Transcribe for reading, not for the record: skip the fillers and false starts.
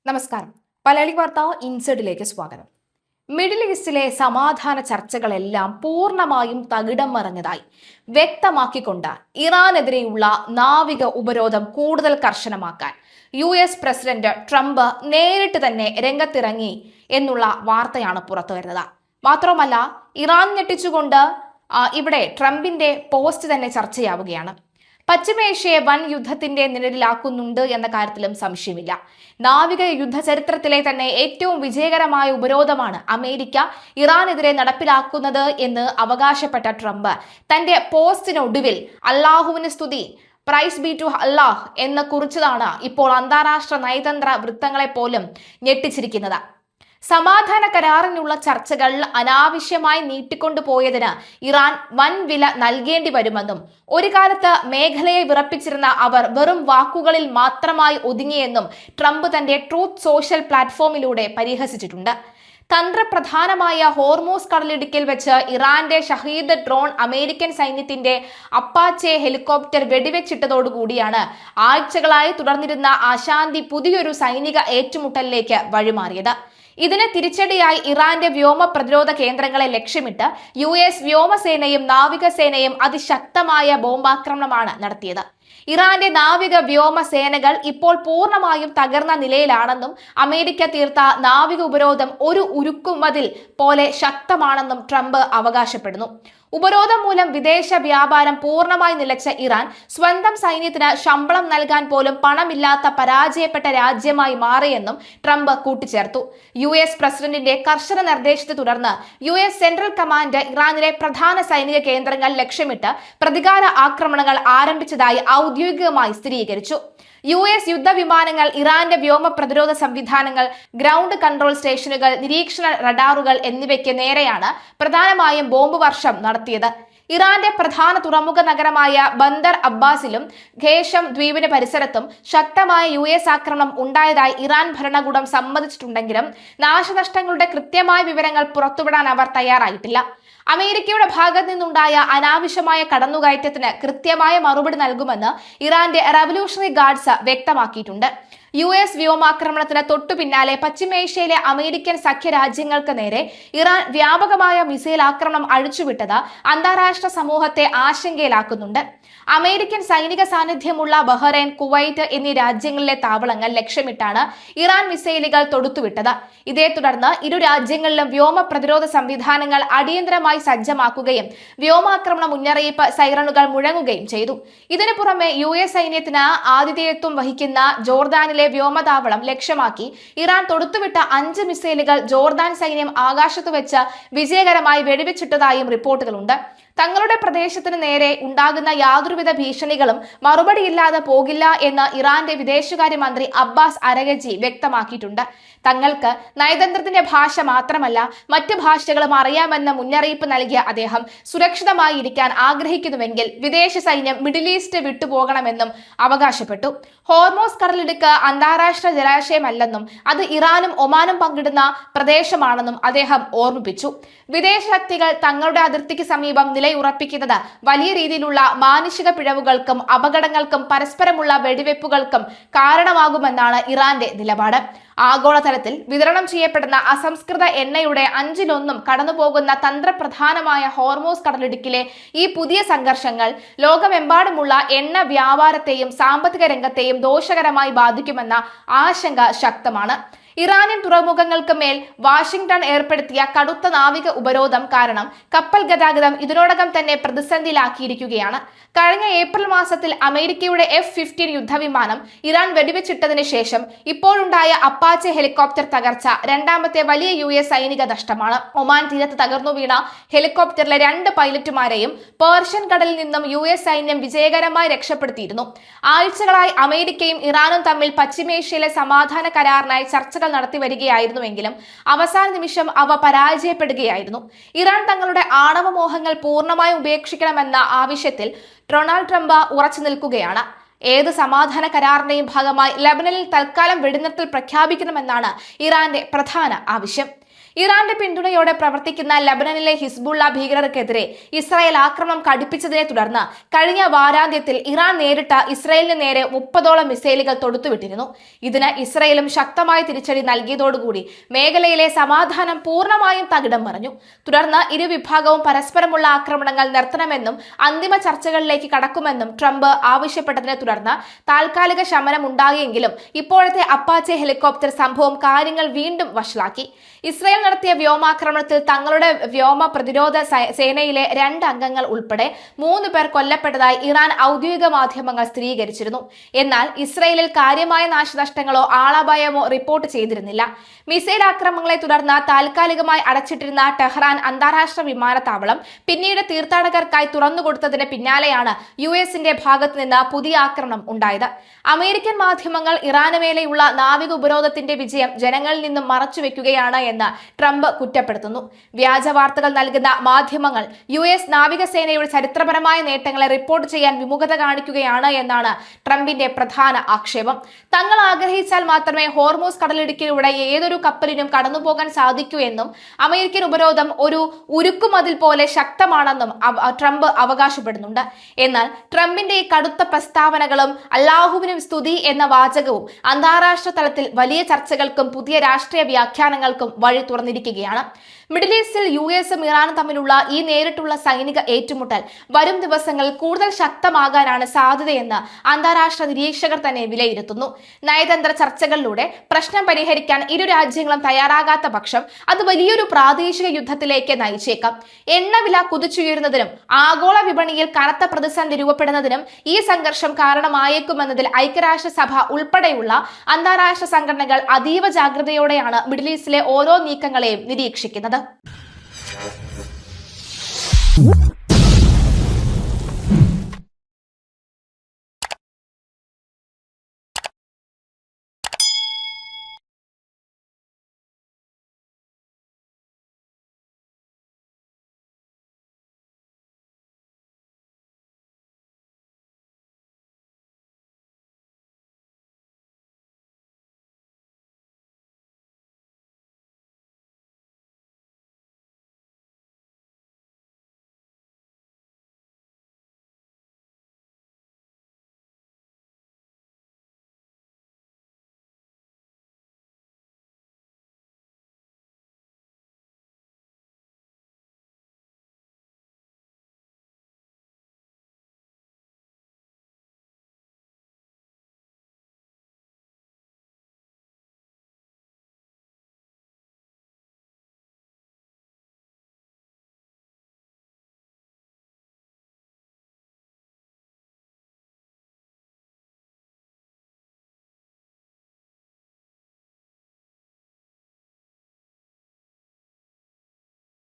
നമസ്കാരം. മലയാളി വാർത്ത ഇൻസൈഡിലേക്ക് സ്വാഗതം. മിഡിൽ ഈസ്റ്റിലെ സമാധാന ചർച്ചകളെല്ലാം പൂർണ്ണമായും തകിടം മറിഞ്ഞതായി വ്യക്തമാക്കിക്കൊണ്ട് ഇറാനെതിരെയുള്ള നാവിക ഉപരോധം കൂടുതൽ കർശനമാക്കാൻ US പ്രസിഡന്റ് ട്രംപ് നേരിട്ട് തന്നെ രംഗത്തിറങ്ങി എന്നുള്ള വാർത്തയാണ് പുറത്തുവരുന്നത്. മാത്രമല്ല, ഇറാൻ ഞെട്ടിച്ചുകൊണ്ട് ഇവിടെ ട്രംപിന്റെ പോസ്റ്റ് തന്നെ ചർച്ചയാവുകയാണ്. പശ്ചിമേഷ്യയെ വൻ യുദ്ധത്തിന്റെ നിഴലിലാക്കുന്നുണ്ട് എന്ന കാര്യത്തിലും സംശയമില്ല. നാവിക യുദ്ധ ചരിത്രത്തിലെ തന്നെ ഏറ്റവും വിജയകരമായ ഉപരോധമാണ് അമേരിക്ക ഇറാനെതിരെ നടപ്പിലാക്കുന്നത് എന്ന് അവകാശപ്പെട്ട ട്രംപ് തന്റെ പോസ്റ്റിനൊടുവിൽ അല്ലാഹുവിന് സ്തുതി, പ്രൈസ് ബി ടു അല്ലാഹ് എന്ന് കുറിച്ചതാണ് ഇപ്പോൾ അന്താരാഷ്ട്ര നയതന്ത്ര വൃത്തങ്ങളെ പോലും ഞെട്ടിച്ചിരിക്കുന്നത്. സമാധാന കരാറിനുള്ള ചർച്ചകൾ അനാവശ്യമായി നീട്ടിക്കൊണ്ടുപോയതിന് ഇറാൻ വൻ വില നൽകേണ്ടി വരുമെന്നും ഒരു കാലത്ത് മേഖലയെ വിറപ്പിച്ചിരുന്ന അവർ വെറും വാക്കുകളിൽ മാത്രമായി ഒതുങ്ങിയെന്നും ട്രംപ് തന്റെ ട്രൂത്ത് സോഷ്യൽ പ്ലാറ്റ്ഫോമിലൂടെ പരിഹസിച്ചിട്ടുണ്ട്. തന്ത്രപ്രധാനമായ ഹോർമൂസ് കടലിടുക്കിൽ വെച്ച് ഇറാന്റെ ഷഹീദ് ഡ്രോൺ അമേരിക്കൻ സൈന്യത്തിന്റെ അപ്പാച്ചെ ഹെലികോപ്റ്റർ വെടിവെച്ചിട്ടതോടുകൂടിയാണ് ആഴ്ചകളായി തുടർന്നിരുന്ന അശാന്തി പുതിയൊരു സൈനിക ഏറ്റുമുട്ടലിലേക്ക് വഴിമാറിയത്. ഇതിന് തിരിച്ചടിയായി ഇറാന്റെ വ്യോമ പ്രതിരോധ കേന്ദ്രങ്ങളെ ലക്ഷ്യമിട്ട് US വ്യോമസേനയും നാവികസേനയും അതിശക്തമായ ബോംബാക്രമണമാണ് നടത്തിയത്. ഇറാന്റെ നാവിക വ്യോമ സേനകൾ ഇപ്പോൾ പൂർണ്ണമായും തകർന്ന നിലയിലാണെന്നും അമേരിക്ക തീർത്ത നാവിക ഉപരോധം ഒരു ഉരുക്കുമതിൽ പോലെ ശക്തമാണെന്നും ട്രംപ് അവകാശപ്പെടുന്നു. ഉപരോധം മൂലം വിദേശ വ്യാപാരം പൂർണ്ണമായി നിലച്ച ഇറാൻ സ്വന്തം സൈന്യത്തിന് ശമ്പളം നൽകാൻ പോലും പണമില്ലാത്ത പരാജയപ്പെട്ട രാജ്യമായി മാറിയെന്നും ട്രംപ് കൂട്ടിച്ചേർത്തു. US പ്രസിഡന്റിന്റെ കർശന നിർദ്ദേശത്തെ തുടർന്ന് US സെൻട്രൽ കമാൻഡ് ഇറാനിലെ പ്രധാന സൈനിക കേന്ദ്രങ്ങൾ ലക്ഷ്യമിട്ട് പ്രതികാര ആക്രമണങ്ങൾ ആരംഭിച്ചതായി ഔദ്യോഗികമായി സ്ഥിരീകരിച്ചു. US യുദ്ധവിമാനങ്ങൾ, ഇറാന്റെ വ്യോമ പ്രതിരോധ സംവിധാനങ്ങൾ, ഗ്രൗണ്ട് കൺട്രോൾ സ്റ്റേഷനുകൾ, നിരീക്ഷണ റഡാറുകൾ എന്നിവയ്ക്ക് നേരെയാണ് പ്രധാനമായും ബോംബ് വർഷം നടത്തിയത്. ഇറാന്റെ പ്രധാന തുറമുഖ നഗരമായ ബന്ദർ അബ്ബാസിലും ഖേഷം ദ്വീപിന് പരിസരത്തും ശക്തമായ US ആക്രമണം ഉണ്ടായതായി ഇറാൻ ഭരണകൂടം സമ്മതിച്ചിട്ടുണ്ടെങ്കിലും നാശനഷ്ടങ്ങളുടെ കൃത്യമായ വിവരങ്ങൾ പുറത്തുവിടാൻ അവർ തയ്യാറായിട്ടില്ല. അമേരിക്കയുടെ ഭാഗത്ത് നിന്നുണ്ടായ അനാവശ്യമായ കടന്നുകയറ്റത്തിന് കൃത്യമായ മറുപടി നൽകുമെന്ന് ഇറാന്റെ റവല്യൂഷണറി ഗാർഡ്സ് വ്യക്തമാക്കിയിട്ടുണ്ട്. US വ്യോമാക്രമണത്തിന് തൊട്ടു പിന്നാലെ പശ്ചിമേഷ്യയിലെ അമേരിക്കൻ സഖ്യരാജ്യങ്ങൾക്ക് നേരെ ഇറാൻ വ്യാപകമായ മിസൈൽ ആക്രമണം അഴിച്ചുവിട്ടത് അന്താരാഷ്ട്ര സമൂഹത്തെ ആശങ്കയിലാക്കുന്നുണ്ട്. അമേരിക്കൻ സൈനിക സാന്നിധ്യമുള്ള ബഹ്റൈൻ, കുവൈറ്റ് എന്നീ രാജ്യങ്ങളിലെ താവളങ്ങൾ ലക്ഷ്യമിട്ടാണ് ഇറാൻ മിസൈലുകൾ തൊടുത്തുവിട്ടത്. ഇതേ തുടർന്ന് ഇരു രാജ്യങ്ങളിലും വ്യോമ പ്രതിരോധ സംവിധാനങ്ങൾ അടിയന്തരമായി സജ്ജമാക്കുകയും വ്യോമാക്രമണ മുന്നറിയിപ്പ് സൈറണുകൾ മുഴങ്ങുകയും ചെയ്തു. ഇതിനു പുറമെ US സൈന്യത്തിന് ആതിഥേയത്വം വഹിക്കുന്ന ജോർദാനിലെ വ്യോമതാവളം ലക്ഷ്യമാക്കി ഇറാൻ തൊടുത്തുവിട്ട 5 മിസൈലുകൾ ജോർദാൻ സൈന്യം ആകാശത്ത് വെച്ച് വിജയകരമായി വെടിവെച്ചിട്ടതായും റിപ്പോർട്ടുകളുണ്ട്. തങ്ങളുടെ പ്രദേശത്തിന് നേരെ ഉണ്ടാകുന്ന യാതൊരുവിധ ഭീഷണികളും മറുപടിയില്ലാതെ പോകില്ല എന്ന് ഇറാന്റെ വിദേശകാര്യമന്ത്രി അബ്ബാസ് അരഗചി വ്യക്തമാക്കിയിട്ടുണ്ട്. തങ്ങൾക്ക് നയതന്ത്രത്തിന്റെ ഭാഷ മാത്രമല്ല മറ്റു ഭാഷകളും അറിയാമെന്ന മുന്നറിയിപ്പ് നൽകിയ അദ്ദേഹം സുരക്ഷിതമായി ഇരിക്കാൻ ആഗ്രഹിക്കുന്നുവെങ്കിൽ വിദേശ സൈന്യം മിഡിൽ ഈസ്റ്റ് വിട്ടുപോകണമെന്നും അവകാശപ്പെട്ടു. ഹോർമോസ് കടലിടുക്ക് അന്താരാഷ്ട്ര ജലാശയമല്ലെന്നും അത് ഇറാനും ഒമാനും പങ്കിടുന്ന പ്രദേശമാണെന്നും അദ്ദേഹം ഓർമ്മിപ്പിച്ചു. വിദേശ ശക്തികൾ തങ്ങളുടെ അതിർത്തിക്ക് സമീപം നിലയുറപ്പിക്കുന്നത് വലിയ രീതിയിലുള്ള മാനുഷിക പിഴവുകൾക്കും അപകടങ്ങൾക്കും പരസ്പരമുള്ള വെടിവെപ്പുകൾക്കും കാരണമാകുമെന്നാണ് ഇറാന്റെ നിലപാട്. ആഗോളതലത്തിൽ വിതരണം ചെയ്യപ്പെടുന്ന അസംസ്കൃത എണ്ണയുടെ 1/5 കടന്നുപോകുന്ന തന്ത്രപ്രധാനമായ ഹോർമോസ് കടലിടുക്കിലെ ഈ പുതിയ സംഘർഷങ്ങൾ ലോകമെമ്പാടുമുള്ള എണ്ണ വ്യാപാരത്തെയും സാമ്പത്തിക രംഗത്തെയും ദോഷകരമായി ബാധിക്കുമെന്ന ആശങ്ക ശക്തമാണ്. ഇറാനിയൻ തുറമുഖങ്ങൾക്ക് മേൽ വാഷിംഗ്ടൺ ഏർപ്പെടുത്തിയ കടുത്ത നാവിക ഉപരോധം കാരണം കപ്പൽ ഗതാഗതം ഇതിനോടകം തന്നെ പ്രതിസന്ധിയിലാക്കിയിരിക്കുകയാണ്. കഴിഞ്ഞ ഏപ്രിൽ മാസത്തിൽ അമേരിക്കയുടെ F-15 യുദ്ധവിമാനം ഇറാൻ വെടിവെച്ചിട്ടതിന് ശേഷം ഇപ്പോഴുണ്ടായ അപ്പാച്ചെ ഹെലികോപ്റ്റർ തകർച്ച രണ്ടാമത്തെ വലിയ US സൈനിക നഷ്ടമാണ്. ഒമാൻ തീരത്ത് തകർന്നു വീണ ഹെലികോപ്റ്ററിലെ 2 പൈലറ്റുമാരെയും പേർഷ്യൻ കടലിൽ നിന്നും US സൈന്യം വിജയകരമായി രക്ഷപ്പെടുത്തിയിരുന്നു. ആഴ്ചകളായി അമേരിക്കയും ഇറാനും തമ്മിൽ പശ്ചിമേഷ്യയിലെ സമാധാന കരാറിനായി ചർച്ചകൾ നടത്തി വരികയായിരുന്നുവെങ്കിലും അവസാന നിമിഷം അവ പരാജയപ്പെടുകയായിരുന്നു. ഇറാൻ തങ്ങളുടെ ആണവമോഹങ്ങൾ പൂർണ്ണമായി ഉപേക്ഷിക്കണമെന്ന ആവശ്യത്തിൽ ഡൊണാൾഡ് ട്രംപ് ഉറച്ചു നിൽക്കുകയാണ്. ഏത് സമാധാന കരാറിന്റെയും ഭാഗമായി ലെബനനിൽ തൽക്കാലം വെടിനിർത്തൽ പ്രഖ്യാപിക്കണമെന്നാണ് ഇറാന്റെ പ്രധാന ആവശ്യം. ഇറാന്റെ പിന്തുണയോടെ പ്രവർത്തിക്കുന്ന ലബനനിലെ ഹിസ്ബുള്ള ഭീകരർക്കെതിരെ ഇസ്രായേൽ ആക്രമണം കടുപ്പിച്ചതിനെ തുടർന്ന് കഴിഞ്ഞ വാരാന്ത്യത്തിൽ ഇറാൻ നേരിട്ട് ഇസ്രായേലിന് നേരെ 30ഓളം മിസൈലുകൾ തൊടുത്തുവിട്ടിരുന്നു. ഇതിന് ഇസ്രായേലും ശക്തമായ തിരിച്ചടി നൽകിയതോടുകൂടി മേഖലയിലെ സമാധാനം പൂർണ്ണമായും തകിടം മറിഞ്ഞു. തുടർന്ന് ഇരുവിഭാഗവും പരസ്പരമുള്ള ആക്രമണങ്ങൾ നിർത്തണമെന്നും അന്തിമ ചർച്ചകളിലേക്ക് കടക്കുമെന്നും ട്രംപ് ആവശ്യപ്പെട്ടതിനെ തുടർന്ന് താൽക്കാലിക ശമനം ഉണ്ടായെങ്കിലും ഇപ്പോഴത്തെ അപ്പാച്ചെ ഹെലികോപ്റ്റർ സംഭവം കാര്യങ്ങൾ വീണ്ടും വഷളാക്കി. ഇസ്രായേൽ നടത്തിയ വ്യോമാക്രമണത്തിൽ തങ്ങളുടെ വ്യോമ പ്രതിരോധ സേനയിലെ 2 അംഗങ്ങൾ ഉൾപ്പെടെ 3 പേർ കൊല്ലപ്പെട്ടതായി ഇറാൻ ഔദ്യോഗിക മാധ്യമങ്ങൾ സ്ഥിരീകരിച്ചിരുന്നു. എന്നാൽ ഇസ്രായേലിൽ കാര്യമായ നാശനഷ്ടങ്ങളോ ആളപായമോ റിപ്പോർട്ട് ചെയ്തിരുന്നില്ല. മിസൈൽ ആക്രമണങ്ങളെ തുടർന്ന് താൽക്കാലികമായി അടച്ചിട്ടിരുന്ന ടെഹ്റാൻ അന്താരാഷ്ട്ര വിമാനത്താവളം പിന്നീട് തീർത്ഥാടകർക്കായി തുറന്നുകൊടുത്തതിന് പിന്നാലെയാണ് യുഎസിന്റെ ഭാഗത്ത് നിന്ന് പുതിയ ആക്രമണം ഉണ്ടായത്. അമേരിക്കൻ മാധ്യമങ്ങൾ ഇറാന് മേലെയുള്ള നാവിക ഉപരോധത്തിന്റെ വിജയം ജനങ്ങളിൽ നിന്നും മറച്ചുവെക്കുകയാണ് എന്ന് ട്രംപ് കുറ്റപ്പെടുത്തുന്നു. വ്യാജ വാർത്തകൾ നൽകുന്ന മാധ്യമങ്ങൾ യുഎസ് നാവികസേനയുടെ ചരിത്രപരമായ നേട്ടങ്ങളെ റിപ്പോർട്ട് ചെയ്യാൻ വിമുഖത കാണിക്കുകയാണ് എന്നാണ് ട്രംപിന്റെ പ്രധാന ആക്ഷേപം. തങ്ങൾ ആഗ്രഹിച്ചാൽ മാത്രമേ ഹോർമൂസ് കടലിടുക്കിലൂടെ ഏതൊരു കപ്പലിനും കടന്നുപോകാൻ സാധിക്കൂ എന്നും അമേരിക്കൻ ഉപരോധം ഒരു ഉരുക്കുമതിൽ പോലെ ശക്തമാണെന്നും ട്രംപ് അവകാശപ്പെടുന്നുണ്ട്. എന്നാൽ ട്രംപിന്റെ ഈ കടുത്ത പ്രസ്താവനകളും അല്ലാഹുവിനും സ്തുതി എന്ന വാചകവും അന്താരാഷ്ട്ര തലത്തിൽ വലിയ ചർച്ചകൾക്കും പുതിയ രാഷ്ട്രീയ വ്യാഖ്യാനങ്ങൾക്കും വഴി തുറന്നിരിക്കുകയാണ്. മിഡിൽ ഈസ്റ്റിൽ യുഎസും ഇറാനും തമ്മിലുള്ള ഈ നേരിട്ടുള്ള സൈനിക ഏറ്റുമുട്ടൽ വരും ദിവസങ്ങളിൽ കൂടുതൽ ശക്തമാകാനാണ് സാധ്യതയെന്ന് അന്താരാഷ്ട്ര നിരീക്ഷകർ തന്നെ വിലയിരുത്തുന്നു. നയതന്ത്ര ചർച്ചകളിലൂടെ പ്രശ്നം പരിഹരിക്കാൻ ഇരു രാജ്യങ്ങളും തയ്യാറാകാത്ത പക്ഷം അത് വലിയൊരു പ്രാദേശിക യുദ്ധത്തിലേക്ക് നയിച്ചേക്കാം. എണ്ണവില കുതിച്ചുയരുന്നതിനും ആഗോള വിപണിയിൽ കനത്ത പ്രതിസന്ധി രൂപപ്പെടുന്നതിനും ഈ സംഘർഷം കാരണമായേക്കുമെന്നതിൽ ഐക്യരാഷ്ട്രസഭ ഉൾപ്പെടെയുള്ള അന്താരാഷ്ട്ര സംഘടനകൾ അതീവ ജാഗ്രതയോടെയാണ് മിഡിൽ ഈസ്റ്റിലെ ഓരോ നീക്കങ്ങളെയും നിരീക്ഷിക്കുന്നത്.